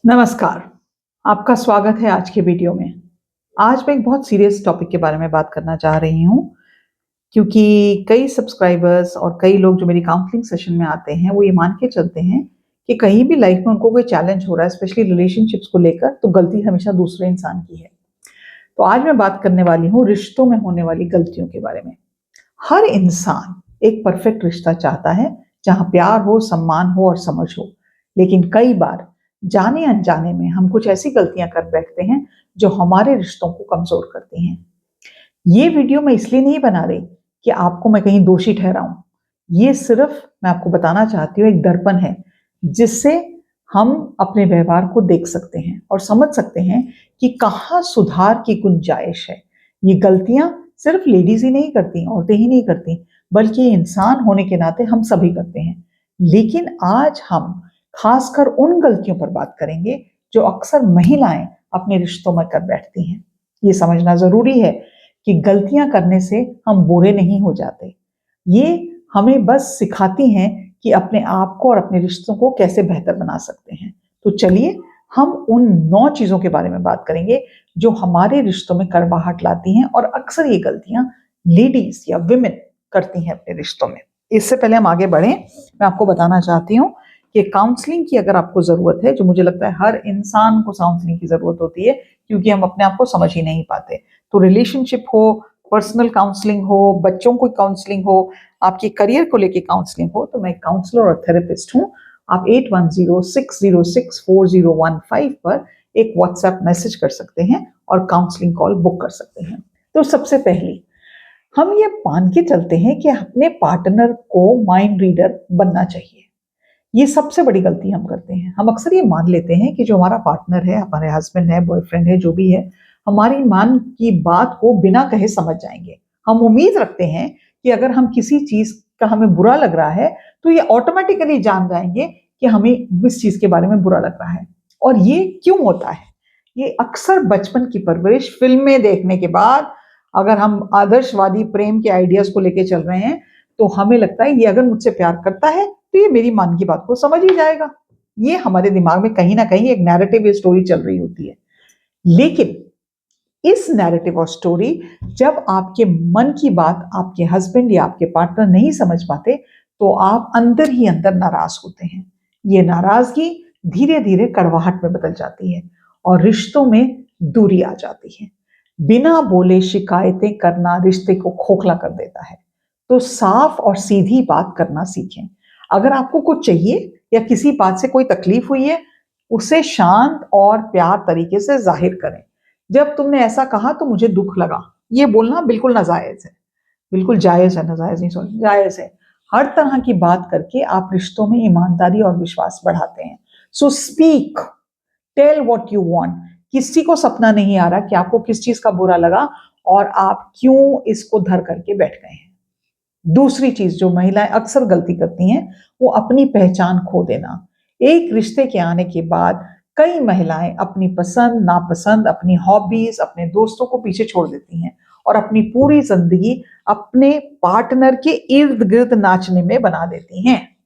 नमस्कार, आपका स्वागत है आज के वीडियो में। आज मैं एक बहुत सीरियस टॉपिक के बारे में बात करना चाह रही हूँ, क्योंकि कई सब्सक्राइबर्स और कई लोग जो मेरी काउंसलिंग सेशन में आते हैं, वो ये मान के चलते हैं कि कहीं भी लाइफ में उनको कोई चैलेंज हो रहा है, स्पेशली रिलेशनशिप्स को लेकर, तो गलती हमेशा दूसरे इंसान की है। तो आज मैं बात करने वाली हूँ रिश्तों में होने वाली गलतियों के बारे में। हर इंसान एक परफेक्ट रिश्ता चाहता है, जहाँ प्यार हो, सम्मान हो और समझ हो। लेकिन कई बार जाने अनजाने में हम कुछ ऐसी गलतियां कर बैठते हैं जो हमारे रिश्तों को कमजोर करती हैं। ये वीडियो मैं इसलिए नहीं बना रही कि आपको मैं कहीं दोषी ठहराऊं। ये सिर्फ मैं आपको बताना चाहती हूँ, एक दर्पण है जिससे हम अपने व्यवहार को देख सकते हैं और समझ सकते हैं कि कहाँ सुधार की गुंजाइश है। ये गलतियां सिर्फ लेडीज ही नहीं करती, औरतें ही नहीं करती, बल्कि इंसान होने के नाते हम सभी करते हैं। लेकिन आज हम खासकर उन गलतियों पर बात करेंगे जो अक्सर महिलाएं अपने रिश्तों में कर बैठती हैं। ये समझना जरूरी है कि गलतियां करने से हम बुरे नहीं हो जाते। ये हमें बस सिखाती हैं कि अपने आप को और अपने रिश्तों को कैसे बेहतर बना सकते हैं। तो चलिए हम उन 9 चीजों के बारे में बात करेंगे जो हमारे रिश्तों में कड़वाहट लाती हैं, और अक्सर ये गलतियां लेडीज या विमेन करती हैं अपने रिश्तों में। इससे पहले हम आगे बढ़ें, मैं आपको बताना चाहती हूँ कि काउंसलिंग की अगर आपको जरूरत है, जो मुझे लगता है हर इंसान को काउंसलिंग की जरूरत होती है, क्योंकि हम अपने आप को समझ ही नहीं पाते। तो रिलेशनशिप हो, पर्सनल काउंसलिंग हो, बच्चों को काउंसलिंग हो, आपके करियर को लेके काउंसलिंग हो, तो मैं काउंसलर और थेरेपिस्ट हूँ। आप 8106064015 पर एक व्हाट्सएप मैसेज कर सकते हैं और काउंसलिंग कॉल बुक कर सकते हैं। तो सबसे पहले हम ये मान के चलते हैं कि अपने पार्टनर को माइंड रीडर बनना चाहिए। ये सबसे बड़ी गलती हम करते हैं। हम अक्सर ये मान लेते हैं कि जो हमारा पार्टनर है, हमारे हस्बैंड है, बॉयफ्रेंड है, जो भी है, हमारी मन की बात को बिना कहे समझ जाएंगे। हम उम्मीद रखते हैं कि अगर हम किसी चीज का हमें बुरा लग रहा है, तो ये ऑटोमेटिकली जान जाएंगे कि हमें इस चीज के बारे में बुरा लग रहा है। और ये क्यों होता है? ये अक्सर बचपन की परवरिश, फिल्में देखने के बाद, अगर हम आदर्शवादी प्रेम के आइडियाज को लेके चल रहे हैं, तो हमें लगता है ये अगर मुझसे प्यार करता है तो ये मेरी मन की बात को समझ ही जाएगा। ये हमारे दिमाग में कहीं ना कहीं एक नैरेटिव स्टोरी चल रही होती है। लेकिन इस नैरेटिव और स्टोरी, जब आपके मन की बात आपके हस्बैंड या आपके पार्टनर नहीं समझ पाते, तो आप अंदर ही अंदर नाराज होते हैं। ये नाराजगी धीरे धीरे कड़वाहट में बदल जाती है और रिश्तों में दूरी आ जाती है। बिना बोले शिकायतें करना रिश्ते को खोखला कर देता है। तो साफ और सीधी बात करना सीखें। अगर आपको कुछ चाहिए या किसी बात से कोई तकलीफ हुई है, उसे शांत और प्यार तरीके से जाहिर करें। जब तुमने ऐसा कहा तो मुझे दुख लगा, ये बोलना बिल्कुल नाजायज है। बिल्कुल जायज है, नाजायज नहीं, सॉरी, जायज है। हर तरह की बात करके आप रिश्तों में ईमानदारी और विश्वास बढ़ाते हैं। So speak, tell what you want. किसी को सपना नहीं आ रहा कि आपको किस चीज का बुरा लगा और आप क्यों इसको धर करके बैठ गए हैं। दूसरी चीज जो महिलाएं अक्सर गलती करती हैं, वो अपनी पहचान खो देना। एक रिश्ते के आने के बाद कई महिलाएं अपनी पसंद नापसंद, अपनी हॉबीज, अपने दोस्तों को पीछे छोड़ देती हैं और अपनी पूरी जिंदगी अपने पार्टनर के इर्द गिर्द नाचने में बना देती हैं।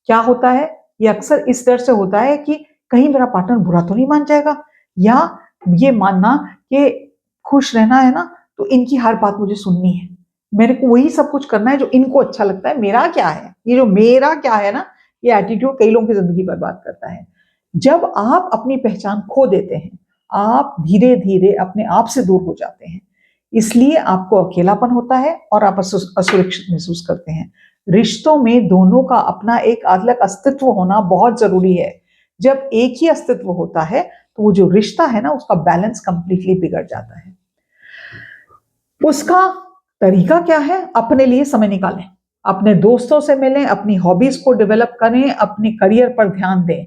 क्या होता है? ये अक्सर इस डर से होता है कि कहीं मेरा पार्टनर बुरा तो नहीं मान जाएगा, या ये मानना कि खुश रहना है ना, तो इनकी हर बात मुझे सुननी है, मेरे को वही सब कुछ करना है जो इनको अच्छा लगता है। मेरा क्या है, ये जो मेरा क्या है ना, ये एटीट्यूड कई लोगों की जिंदगी बर्बाद करता है। जब आप अपनी पहचान खो देते हैं, आप धीरे धीरे अपने आप से दूर हो जाते हैं। इसलिए आपको अकेलापन होता है और आप असुरक्षित महसूस करते हैं। रिश्तों में दोनों का अपना एक अलग अस्तित्व होना बहुत जरूरी है। जब एक ही अस्तित्व होता है, तो वो जो रिश्ता है ना, उसका बैलेंस कंप्लीटली बिगड़ जाता है। उसका तरीका क्या है? अपने लिए समय निकालें, अपने दोस्तों से मिलें, अपनी हॉबीज को डेवलप करें, अपने करियर पर ध्यान दें,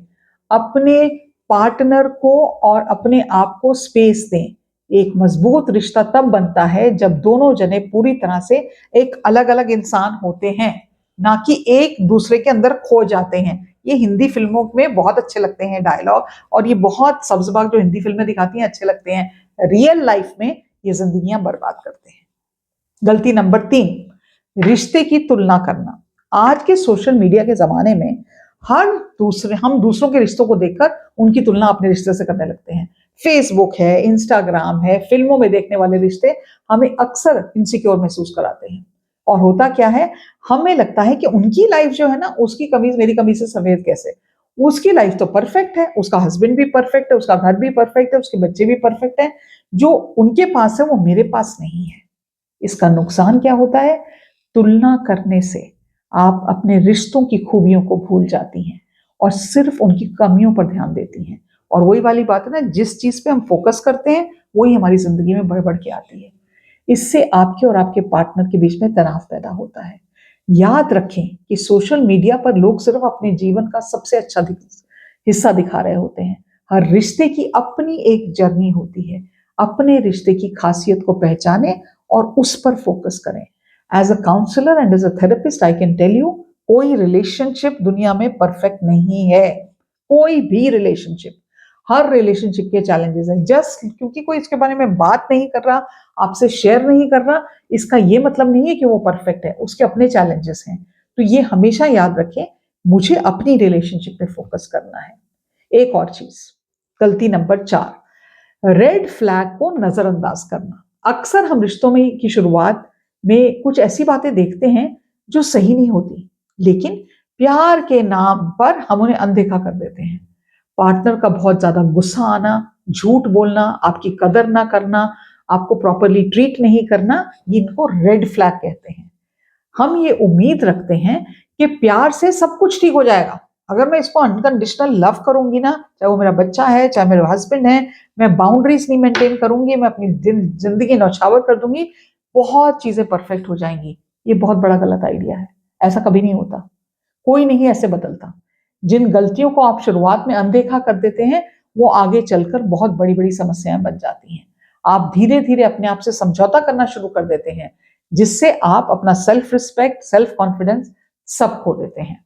अपने पार्टनर को और अपने आप को स्पेस दें। एक मजबूत रिश्ता तब बनता है जब दोनों जने पूरी तरह से एक अलग अलग इंसान होते हैं, ना कि एक दूसरे के अंदर खो जाते हैं। ये हिंदी फिल्मों में बहुत अच्छे लगते हैं डायलॉग, और ये बहुत सब्जबाग जो हिंदी फिल्में दिखाती हैं अच्छे लगते हैं। रियल लाइफ में ये जिंदगियां बर्बाद करते हैं। गलती नंबर 3, रिश्ते की तुलना करना। आज के सोशल मीडिया के जमाने में हम दूसरों के रिश्तों को देखकर उनकी तुलना अपने रिश्ते से करने लगते हैं। फेसबुक है, इंस्टाग्राम है, फिल्मों में देखने वाले रिश्ते हमें अक्सर इनसिक्योर महसूस कराते हैं। और होता क्या है, हमें लगता है कि उनकी लाइफ जो है ना, उसकी कमीज मेरी कमीज से सफेद कैसे। उसकी लाइफ तो परफेक्ट है, उसका हस्बैंड भी परफेक्ट है, उसका घर भी परफेक्ट है, उसके बच्चे भी परफेक्ट है। जो उनके पास है वो मेरे पास नहीं है। इसका नुकसान क्या होता है? तुलना करने से आप अपने रिश्तों की खूबियों को भूल जाती हैं और सिर्फ उनकी कमियों पर ध्यान देती हैं। और वही वाली बात है ना, जिस चीज पे हम फोकस करते हैं वही हमारी जिंदगी में बढ़ बढ़ के आती है। इससे आपके और आपके पार्टनर के बीच में तनाव पैदा होता है। याद रखें कि सोशल मीडिया पर लोग सिर्फ अपने जीवन का सबसे अच्छा हिस्सा दिखा रहे होते हैं। हर रिश्ते की अपनी एक जर्नी होती है। अपने रिश्ते की खासियत को पहचानें और उस पर फोकस करें। As a counsellor and as a therapist I can tell you, कोई रिलेशनशिप दुनिया में परफेक्ट नहीं है। कोई भी रिलेशनशिप, हर रिलेशनशिप के चैलेंजेस हैं। जस्ट क्योंकि कोई इसके बारे में बात नहीं कर रहा, आपसे शेयर नहीं कर रहा, इसका ये मतलब नहीं है कि वो परफेक्ट है। उसके अपने चैलेंजेस हैं। तो ये हमेशा याद रखें, मुझे अपनी रिलेशनशिप पे फोकस करना है। एक और चीज, गलती नंबर 4, रेड फ्लैग को नजरअंदाज करना। अक्सर हम रिश्तों में की शुरुआत में कुछ ऐसी बातें देखते हैं जो सही नहीं होती, लेकिन प्यार के नाम पर हम उन्हें अनदेखा कर देते हैं। पार्टनर का बहुत ज्यादा गुस्सा आना, झूठ बोलना, आपकी कदर ना करना, आपको प्रॉपरली ट्रीट नहीं करना, इनको रेड फ्लैग कहते हैं। हम ये उम्मीद रखते हैं कि प्यार से सब कुछ ठीक हो जाएगा। अगर मैं इसको अनकंडीशनल लव करूंगी ना, चाहे वो मेरा बच्चा है, चाहे मेरा हस्बैंड है, मैं बाउंड्रीज नहीं मेंटेन करूंगी, मैं अपनी जिंदगी नौछावर कर दूंगी, बहुत चीजें परफेक्ट हो जाएंगी। ये बहुत बड़ा गलत आइडिया है। ऐसा कभी नहीं होता। कोई नहीं ऐसे बदलता। जिन गलतियों को आप शुरुआत में अनदेखा कर देते हैं, वो आगे चलकर बहुत बड़ी बड़ी समस्याएं बन जाती हैं। आप धीरे धीरे अपने आप से समझौता करना शुरू कर देते हैं, जिससे आप अपना सेल्फ रिस्पेक्ट, सेल्फ कॉन्फिडेंस सब खो देते हैं।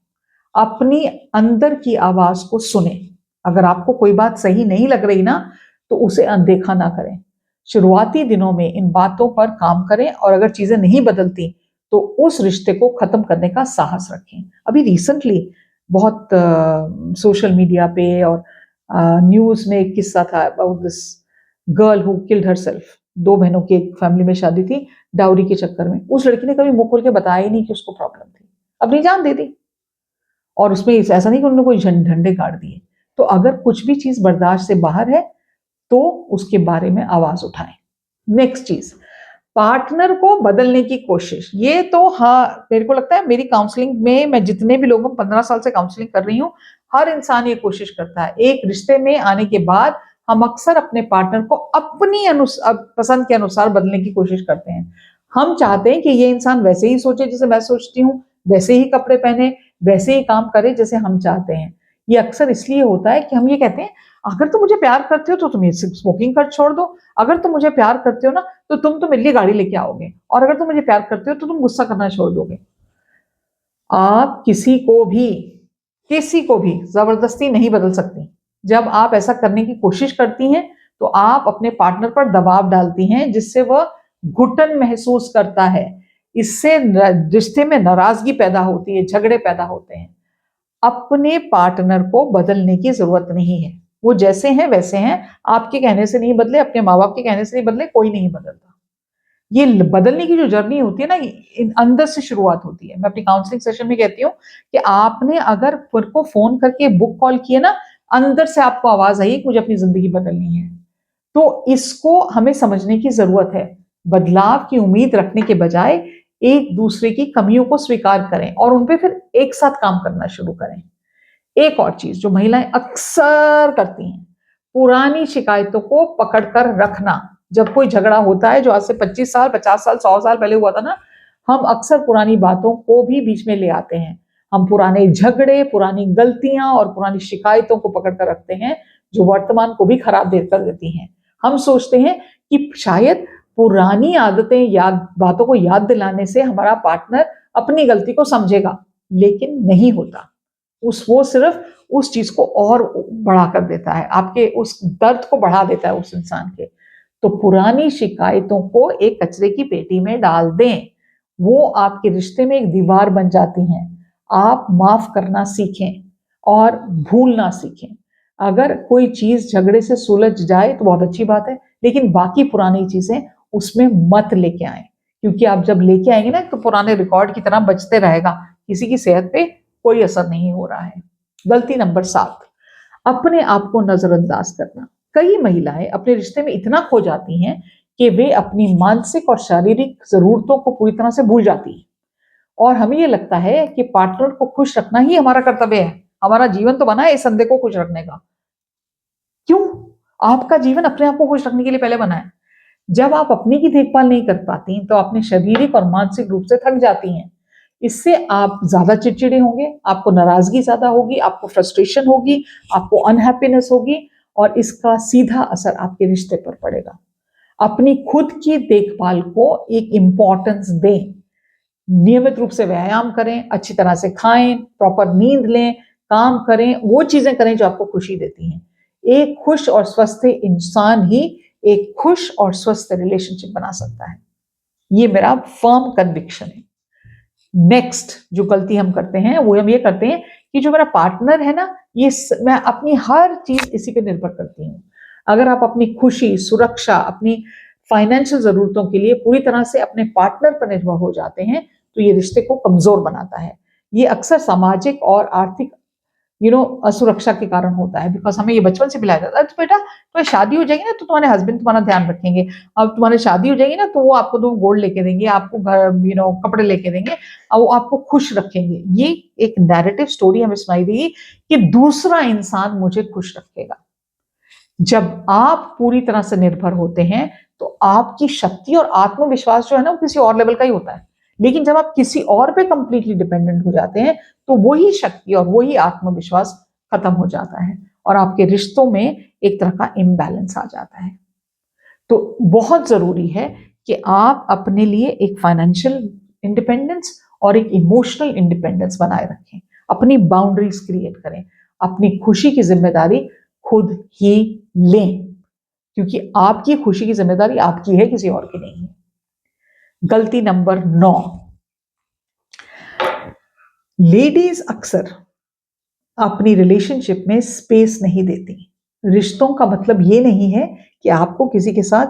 अपनी अंदर की आवाज को सुने। अगर आपको कोई बात सही नहीं लग रही ना, तो उसे अनदेखा ना करें। शुरुआती दिनों में इन बातों पर काम करें और अगर चीजें नहीं बदलती तो उस रिश्ते को खत्म करने का साहस रखें। अभी रिसेंटली बहुत सोशल मीडिया पे और न्यूज में एक किस्सा था about this girl who killed herself. 2 बहनों की एक फैमिली में शादी थी, डाउरी के चक्कर में। उस लड़की ने कभी मुंह खोल के बताया ही नहीं कि उसको प्रॉब्लम थी, अपनी जान दे दी। और उसमें ऐसा नहीं कि उन्होंने कोई झंडे गाड़ दिए। तो अगर कुछ भी चीज बर्दाश्त से बाहर है तो उसके बारे में आवाज उठाएं। नेक्स्ट चीज, पार्टनर को बदलने की कोशिश। ये तो हाँ, मेरे को लगता है मेरी काउंसलिंग में, मैं जितने भी लोगों 15 साल से काउंसलिंग कर रही हूँ, हर इंसान ये कोशिश करता है। एक रिश्ते में आने के बाद हम अक्सर अपने पार्टनर को अपनी पसंद के अनुसार बदलने की कोशिश करते हैं। हम चाहते हैं कि ये इंसान वैसे ही सोचे जैसे मैं सोचती हूँ, वैसे ही कपड़े पहने, वैसे ही काम करे जैसे हम चाहते हैं। ये अक्सर इसलिए होता है कि हम ये कहते हैं, अगर तुम मुझे प्यार करते हो तो तुम ये स्मोकिंग कर छोड़ दो, अगर तुम मुझे प्यार करते हो ना तो तुम तो मेरे लिए गाड़ी लेके आओगे, और अगर तुम मुझे प्यार करते हो तो तुम गुस्सा करना छोड़ दोगे। आप किसी को भी जबरदस्ती नहीं बदल सकती। जब आप ऐसा करने की कोशिश करती हैं तो आप अपने पार्टनर पर दबाव डालती हैं, जिससे वह घुटन महसूस करता है। इससे रिश्ते में नाराजगी पैदा होती है, झगड़े पैदा होते हैं। अपने पार्टनर को बदलने की जरूरत नहीं है। वो जैसे हैं वैसे हैं। आपके कहने से नहीं बदले, अपने माँ बाप के कहने से नहीं बदले, कोई नहीं बदलता। ये बदलने की जो जर्नी होती है ना, अंदर से शुरुआत होती है। मैं अपनी काउंसलिंग सेशन में कहती हूँ कि आपने अगर खुद को फोन करके बुक कॉल किया ना, अंदर से आपको आवाज आई कि मुझे अपनी जिंदगी बदलनी है। तो इसको हमें समझने की जरूरत है। बदलाव की उम्मीद रखने के बजाय एक दूसरे की कमियों को स्वीकार करें और उनपे फिर एक साथ काम करना शुरू करें। एक और चीज जो महिलाएं अक्सर करती हैं, पुरानी शिकायतों को पकड़कर रखना। जब कोई झगड़ा होता है जो आज से 25 साल, 50 साल, 100 साल पहले हुआ था ना, हम अक्सर पुरानी बातों को भी बीच में ले आते हैं। हम पुराने झगड़े, पुरानी गलतियां और पुरानी शिकायतों को पकड़कर रखते हैं, जो वर्तमान को भी खराब कर देती हैं। हम सोचते हैं कि शायद पुरानी आदतें, बातों को याद दिलाने से हमारा पार्टनर अपनी गलती को समझेगा, लेकिन नहीं होता। वो सिर्फ उस चीज को और बढ़ा कर देता है, आपके उस दर्द को बढ़ा देता है उस इंसान के। तो पुरानी शिकायतों को एक कचरे की पेटी में डाल दें। वो आपके रिश्ते में एक दीवार बन जाती हैं। आप माफ करना सीखें। और भूलना सीखें। अगर कोई चीज झगड़े से सुलझ जाए तो बहुत अच्छी बात है, लेकिन बाकी पुरानी चीजें उसमें मत लेके आए, क्योंकि आप जब लेके आएंगे ना तो पुराने रिकॉर्ड की तरह बचते रहेगा, किसी की सेहत पे कोई असर नहीं हो रहा है। गलती नंबर 7, अपने आप को नजरअंदाज करना। कई महिलाएं अपने रिश्ते में इतना खो जाती हैं कि वे अपनी मानसिक और शारीरिक जरूरतों को पूरी तरह से भूल जाती हैं, और हमें ये लगता है कि पार्टनर को खुश रखना ही हमारा कर्तव्य है। हमारा जीवन तो बना है इस संदेह को खुश रखने का। क्यों? आपका जीवन अपने आप को खुश रखने के लिए पहले बना है। जब आप अपनी की देखभाल नहीं कर पाती तो अपने शारीरिक और मानसिक रूप से थक जाती हैं। इससे आप ज्यादा चिड़चिड़े होंगे, आपको नाराजगी ज्यादा होगी, आपको फ्रस्ट्रेशन होगी, आपको अनहैप्पीनेस होगी, और इसका सीधा असर आपके रिश्ते पर पड़ेगा। अपनी खुद की देखभाल को एक इंपॉर्टेंस दें। नियमित रूप से व्यायाम करें, अच्छी तरह से खाएं, प्रॉपर नींद लें, काम करें, वो चीजें करें जो आपको खुशी देती हैं। एक खुश और स्वस्थ इंसान ही एक खुश और स्वस्थ रिलेशनशिप बना सकता है। ये मेरा फर्म कन्विक्शन है। नेक्स्ट जो गलती हम करते हैं वो हम ये करते हैं कि जो मेरा पार्टनर है ना, मैं अपनी हर चीज इसी पे निर्भर करती हूँ। अगर आप अपनी खुशी, सुरक्षा, अपनी फाइनेंशियल जरूरतों के लिए पूरी तरह से अपने पार्टनर पर निर्भर हो जाते हैं तो ये रिश्ते को कमजोर बनाता है। ये अक्सर सामाजिक और आर्थिक असुरक्षा के कारण होता है, बिकॉज हमें ये बचपन से पिलाया जाता है, तो बेटा तुम्हारी शादी हो जाएगी ना तो तुम्हारे हस्बैंड तुम्हारा ध्यान रखेंगे, अब तुम्हारी शादी हो जाएगी ना तो वो आपको दो गोल्ड लेके देंगे, आपको घर कपड़े लेके देंगे, और वो आपको खुश रखेंगे। ये एक नैरेटिव स्टोरी हमें सुनाई देगी कि दूसरा इंसान मुझे खुश रखेगा। जब आप पूरी तरह से निर्भर होते हैं तो आपकी शक्ति और आत्मविश्वास जो है ना वो किसी और लेवल का ही होता है, लेकिन जब आप किसी और पे कंप्लीटली डिपेंडेंट हो जाते हैं तो वही शक्ति और वही आत्मविश्वास खत्म हो जाता है और आपके रिश्तों में एक तरह का इम्बैलेंस आ जाता है। तो बहुत जरूरी है कि आप अपने लिए एक फाइनेंशियल इंडिपेंडेंस और एक इमोशनल इंडिपेंडेंस बनाए रखें, अपनी बाउंड्रीज क्रिएट करें, अपनी खुशी की जिम्मेदारी खुद ही लें, क्योंकि आपकी खुशी की जिम्मेदारी आपकी है, किसी और की नहीं है। गलती नंबर 9, लेडीज अक्सर अपनी रिलेशनशिप में स्पेस नहीं देती। रिश्तों का मतलब ये नहीं है कि आपको किसी के साथ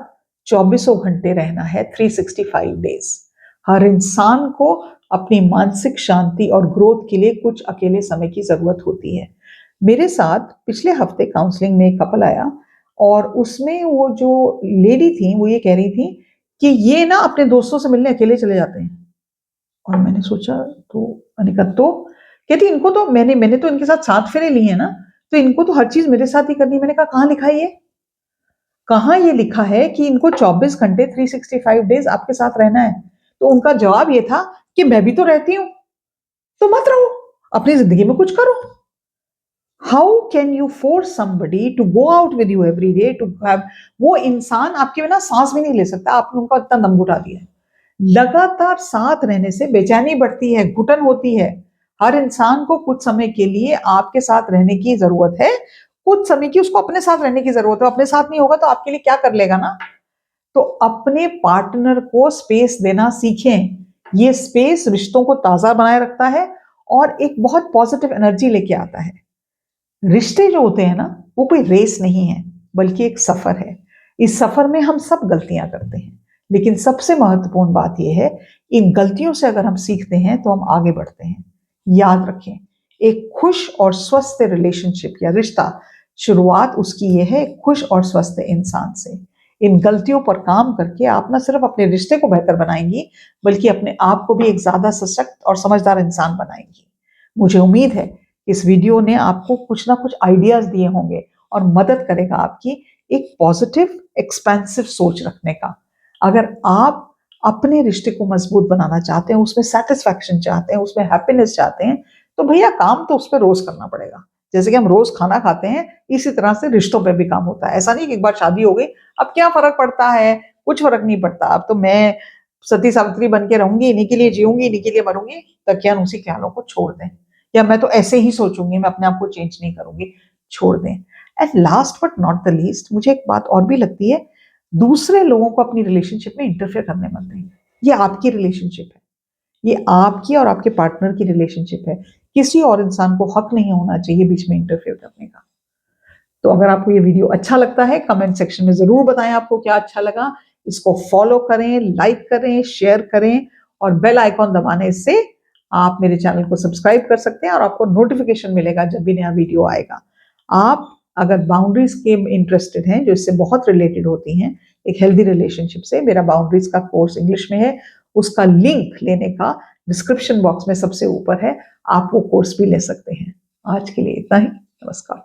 24 घंटे रहना है, 365 डेज। हर इंसान को अपनी मानसिक शांति और ग्रोथ के लिए कुछ अकेले समय की जरूरत होती है। मेरे साथ पिछले हफ्ते काउंसलिंग में एक कपल आया और उसमें वो जो लेडी थी वो ये कह रही थी कि ये ना अपने दोस्तों से मिलने अकेले चले जाते हैं। और मैंने सोचा, तो मैंने कहा तो कहती इनको तो मैंने तो इनके साथ 7 फेरे लिए हैं ना, तो इनको तो हर चीज मेरे साथ ही करनी। मैंने कहा कहाँ लिखा है ये? कहाँ ये लिखा है कि इनको 24 घंटे 365 डेज आपके साथ रहना है? तो उनका जवाब ये था कि मैं भी तो रहती हूँ, तो मत रहो, अपनी जिंदगी में कुछ करो। How can you force somebody to go out with you every day to have? वो इंसान आपके बिना सांस भी नहीं ले सकता, आपने उनका इतना दम घुटा दिया है। लगातार साथ रहने से बेचैनी बढ़ती है, घुटन होती है। हर इंसान को कुछ समय के लिए आपके साथ रहने की जरूरत है, कुछ समय की उसको अपने साथ रहने की जरूरत है। अपने साथ नहीं होगा तो आपके लिए क्या कर लेगा ना। तो अपने पार्टनर को स्पेस देना सीखें। ये स्पेस रिश्तों को ताजा बनाए रखता है और एक बहुत पॉजिटिव एनर्जी लेके आता है। रिश्ते जो होते हैं ना वो कोई रेस नहीं है, बल्कि एक सफर है। इस सफर में हम सब गलतियां करते हैं, लेकिन सबसे महत्वपूर्ण बात यह है, इन गलतियों से अगर हम सीखते हैं तो हम आगे बढ़ते हैं। याद रखें, एक खुश और स्वस्थ रिलेशनशिप या रिश्ता शुरुआत उसकी यह है खुश और स्वस्थ इंसान से। इन गलतियों पर काम करके आप न सिर्फ अपने रिश्ते को बेहतर बनाएंगी, बल्कि अपने आप को भी एक ज्यादा सशक्त और समझदार इंसान बनाएंगी। मुझे उम्मीद है इस वीडियो ने आपको कुछ ना कुछ आइडियाज दिए होंगे और मदद करेगा आपकी एक पॉजिटिव एक्सपेंसिव सोच रखने का। अगर आप अपने रिश्ते को मजबूत बनाना चाहते हैं, उसमें सेटिस्फैक्शन चाहते हैं, उसमें हैप्पीनेस चाहते हैं, तो भैया काम तो उस पर रोज करना पड़ेगा। जैसे कि हम रोज खाना खाते हैं, इसी तरह से रिश्तों पे भी काम होता है। ऐसा नहीं कि एक बार शादी हो गई अब क्या फर्क पड़ता है, कुछ फर्क नहीं पड़ता, अब तो मैं सती सावित्री बन के रहूंगी, इन्हीं के लिए जीऊंगी, इन्हीं के लिए मरूंगी, तकियान उसी ख्यालों को छोड़ दें। या मैं तो ऐसे ही सोचूंगी, मैं अपने आप को चेंज नहीं करूंगी, छोड़ दें। And last but not the least, मुझे एक बात और भी लगती है, दूसरे लोगों को अपनी रिलेशनशिप में इंटरफेयर करने मत दें। ये आपकी रिलेशनशिप है, ये आपकी और आपके पार्टनर की रिलेशनशिप है। किसी और इंसान को हक नहीं होना चाहिए बीच में इंटरफेयर करने का। तो अगर आपको ये वीडियो अच्छा लगता है, कमेंट सेक्शन में जरूर बताएं आपको क्या अच्छा लगा। इसको फॉलो करें, लाइक करें, शेयर करें और बेल आइकॉन दबाने से आप मेरे चैनल को सब्सक्राइब कर सकते हैं और आपको नोटिफिकेशन मिलेगा जब भी नया वीडियो आएगा। आप अगर बाउंड्रीज के इंटरेस्टेड हैं, जो इससे बहुत रिलेटेड होती हैं, एक हेल्दी रिलेशनशिप से, मेरा बाउंड्रीज का कोर्स इंग्लिश में है, उसका लिंक लेने का डिस्क्रिप्शन बॉक्स में सबसे ऊपर है, आप वो कोर्स भी ले सकते हैं। आज के लिए इतना ही, नमस्कार।